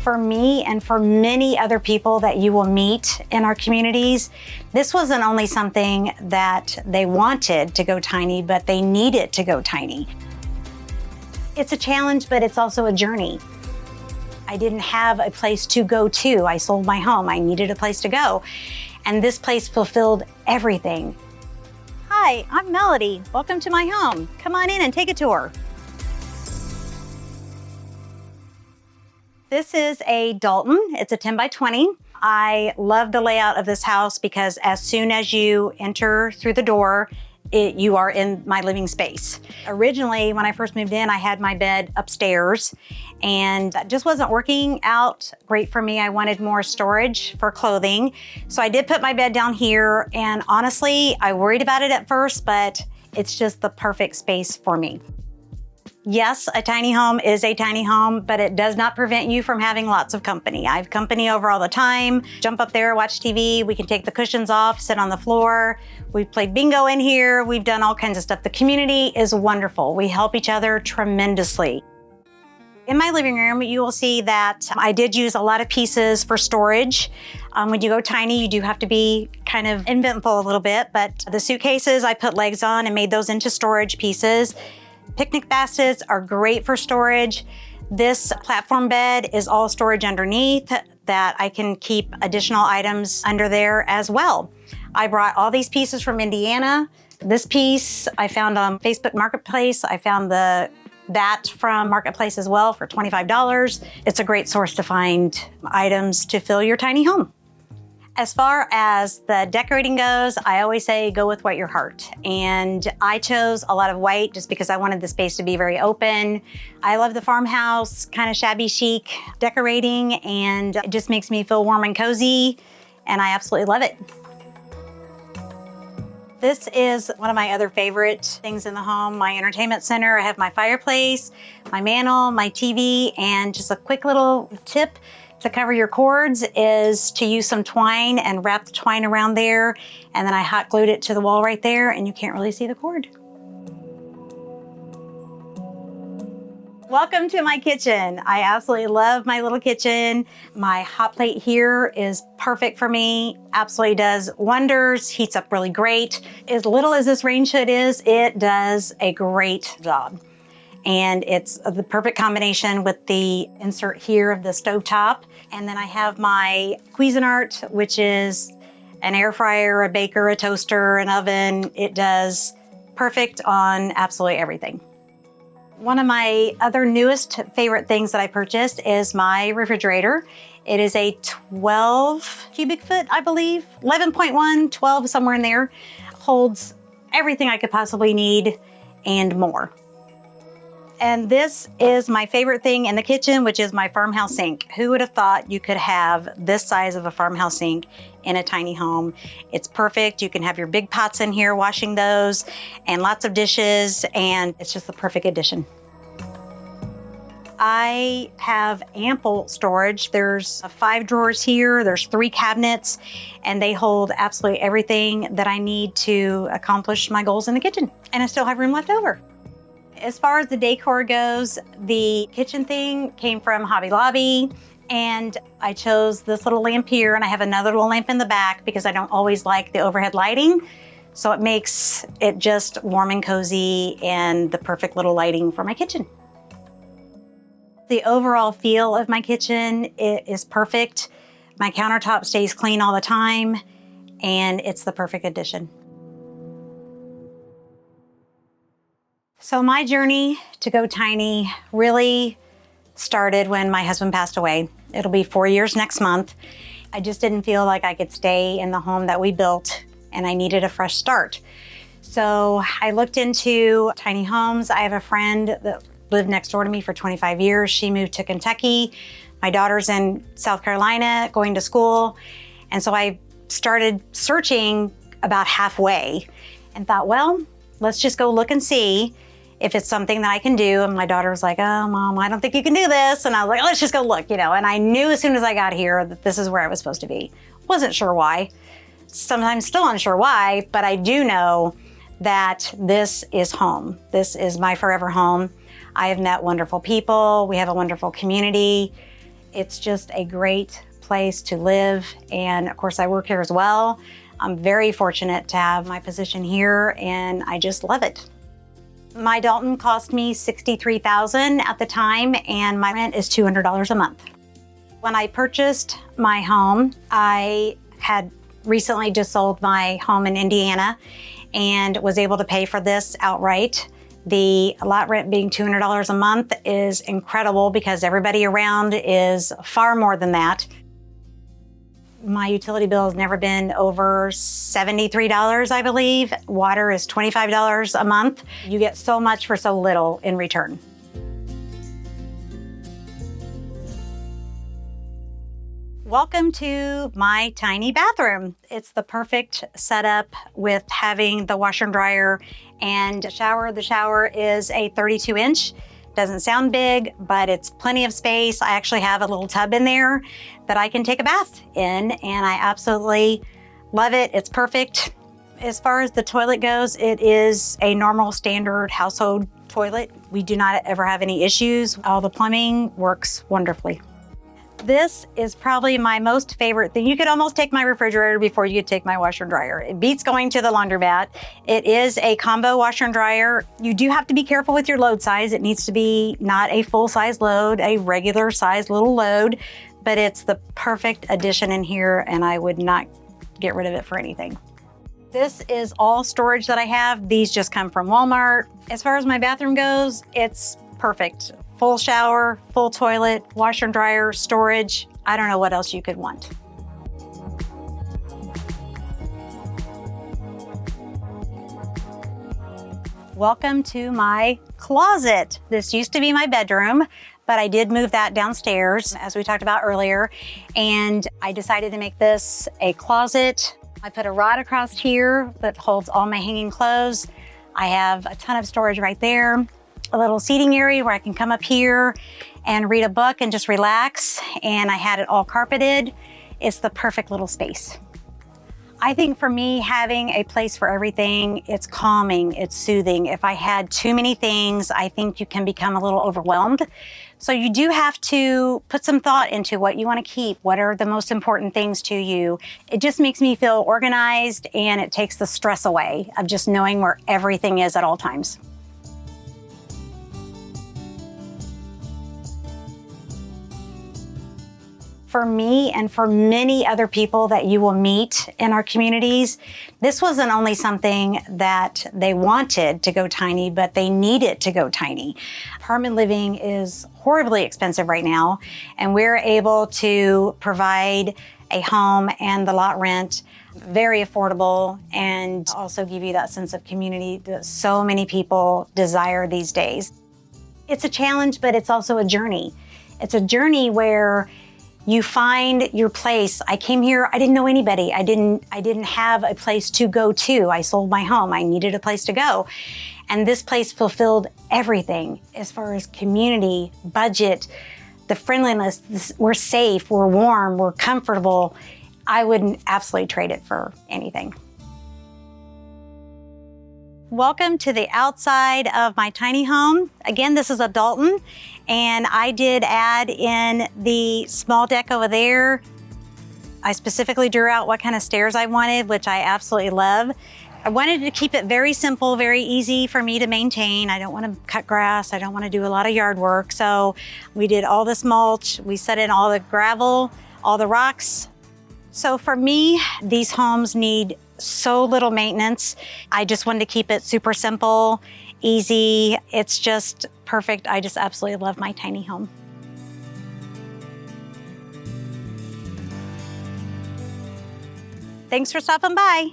For me and for many other people that you will meet in our communities, this wasn't only something that they wanted to go tiny, but they needed to go tiny. It's a challenge, but it's also a journey. I didn't have a place to go to. I sold my home. I needed a place to go. And this place fulfilled everything. Hi, I'm Melody. Welcome to my home. Come on in and take a tour. This is a Dalton. It's a 10 by 20. I love the layout of this house because as soon as you enter through the door, you are in my living space. Originally, when I first moved in, I had my bed upstairs and that just wasn't working out great for me. I wanted more storage for clothing. So I did put my bed down here, and honestly, I worried about it at first, but it's just the perfect space for me. Yes, a tiny home is a tiny home, but it does not prevent you from having lots of company. I have company over all the time. Jump up there, watch TV. We can take the cushions off, sit on the floor. We've played bingo in here. We've done all kinds of stuff. The community is wonderful. We help each other tremendously. In my living room, you will see that I did use a lot of pieces for storage. When you go tiny, you do have to be kind of inventful a little bit, but the suitcases, I put legs on and made those into storage pieces. Picnic baskets are great for storage. This platform bed is all storage underneath that I can keep additional items under there as well. I brought all these pieces from Indiana. This piece I found on Facebook Marketplace. I found that from Marketplace as well for $25. It's a great source to find items to fill your tiny home. As far as the decorating goes, I always say go with what your heart. And I chose a lot of white just because I wanted the space to be very open. I love the farmhouse, kind of shabby chic decorating, and it just makes me feel warm and cozy, and I absolutely love it. This is one of my other favorite things in the home, my entertainment center. I have my fireplace, my mantle, my TV, and just a quick little tip to cover your cords is to use some twine and wrap the twine around there, and then I hot glued it to the wall right there, and you can't really see the cord. Welcome to my kitchen. I absolutely love my little kitchen. My hot plate here is perfect for me. Absolutely does wonders, heats up really great. As little as this range hood is, it does a great job. And it's the perfect combination with the insert here of the stovetop. And then I have my Cuisinart, which is an air fryer, a baker, a toaster, an oven. It does perfect on absolutely everything. One of my other newest favorite things that I purchased is my refrigerator. It is a 12 cubic foot, I believe, 11.1, 12, somewhere in there. Holds everything I could possibly need and more. And this is my favorite thing in the kitchen, which is my farmhouse sink. Who would have thought you could have this size of a farmhouse sink in a tiny home? It's perfect. You can have your big pots in here washing those and lots of dishes, and it's just the perfect addition. I have ample storage. There's 5 drawers here, there's 3 cabinets, and they hold absolutely everything that I need to accomplish my goals in the kitchen. And I still have room left over. As far as the decor goes, the kitchen thing came from Hobby Lobby, and I chose this little lamp here, and I have another little lamp in the back because I don't always like the overhead lighting. So it makes it just warm and cozy and the perfect little lighting for my kitchen. The overall feel of my kitchen is perfect. My countertop stays clean all the time, and it's the perfect addition. So my journey to go tiny really started when my husband passed away. It'll be 4 years next month. I just didn't feel like I could stay in the home that we built, and I needed a fresh start. So I looked into tiny homes. I have a friend that lived next door to me for 25 years. She moved to Kentucky. My daughter's in South Carolina going to school. And so I started searching about halfway and thought, well, let's just go look and see if it's something that I can do. And my daughter was like, oh, Mom, I don't think you can do this. And I was like, let's just go look, and I knew as soon as I got here that this is where I was supposed to be. Wasn't sure why. Sometimes still unsure why, but I do know that this is home. This is my forever home. I have met wonderful people. We have a wonderful community. It's just a great place to live. And of course I work here as well. I'm very fortunate to have my position here and I just love it. My Dalton cost me $63,000 at the time and my rent is $200 a month. When I purchased my home, I had recently just sold my home in Indiana and was able to pay for this outright. The lot rent being $200 a month is incredible because everybody around is far more than that. My utility bill has never been over $73, I believe. Water is $25 a month. You get so much for so little in return. Welcome to my tiny bathroom. It's the perfect setup with having the washer and dryer and shower. The shower is a 32-inch. Doesn't sound big, but it's plenty of space. I actually have a little tub in there that I can take a bath in, and I absolutely love it. It's perfect. As far as the toilet goes, it is a normal standard household toilet. We do not ever have any issues. All the plumbing works wonderfully. This is probably my most favorite thing. You could almost take my refrigerator before you could take my washer and dryer. It beats going to the laundromat. It is a combo washer and dryer. You do have to be careful with your load size. It needs to be not a full-size load, a regular size little load, but it's the perfect addition in here and I would not get rid of it for anything. This is all storage that I have. These just come from Walmart. As far as my bathroom goes, it's perfect. Full shower, full toilet, washer and dryer, storage. I don't know what else you could want. Welcome to my closet. This used to be my bedroom, but I did move that downstairs, as we talked about earlier, and I decided to make this a closet. I put a rod across here that holds all my hanging clothes. I have a ton of storage right there. A little seating area where I can come up here and read a book and just relax. And I had it all carpeted. It's the perfect little space. I think for me, having a place for everything, it's calming, it's soothing. If I had too many things, I think you can become a little overwhelmed. So you do have to put some thought into what you want to keep. What are the most important things to you? It just makes me feel organized and it takes the stress away of just knowing where everything is at all times. For me and for many other people that you will meet in our communities, this wasn't only something that they wanted to go tiny, but they needed to go tiny. Apartment living is horribly expensive right now, and we're able to provide a home and the lot rent very affordable and also give you that sense of community that so many people desire these days. It's a challenge, but it's also a journey. It's a journey where you find your place. I came here, I didn't know anybody. I didn't have a place to go to. I sold my home, I needed a place to go. And this place fulfilled everything as far as community, budget, the friendliness. We're safe, we're warm, we're comfortable. I wouldn't absolutely trade it for anything. Welcome to the outside of my tiny home. Again, this is a Dalton, and I did add in the small deck over there. I specifically drew out what kind of stairs I wanted, which I absolutely love. I wanted to keep it very simple, very easy for me to maintain. I don't want to cut grass. I don't want to do a lot of yard work. So we did all this mulch. We set in all the gravel, all the rocks. So for me, these homes need so little maintenance. I just wanted to keep it super simple, easy. It's just perfect. I just absolutely love my tiny home. Thanks for stopping by.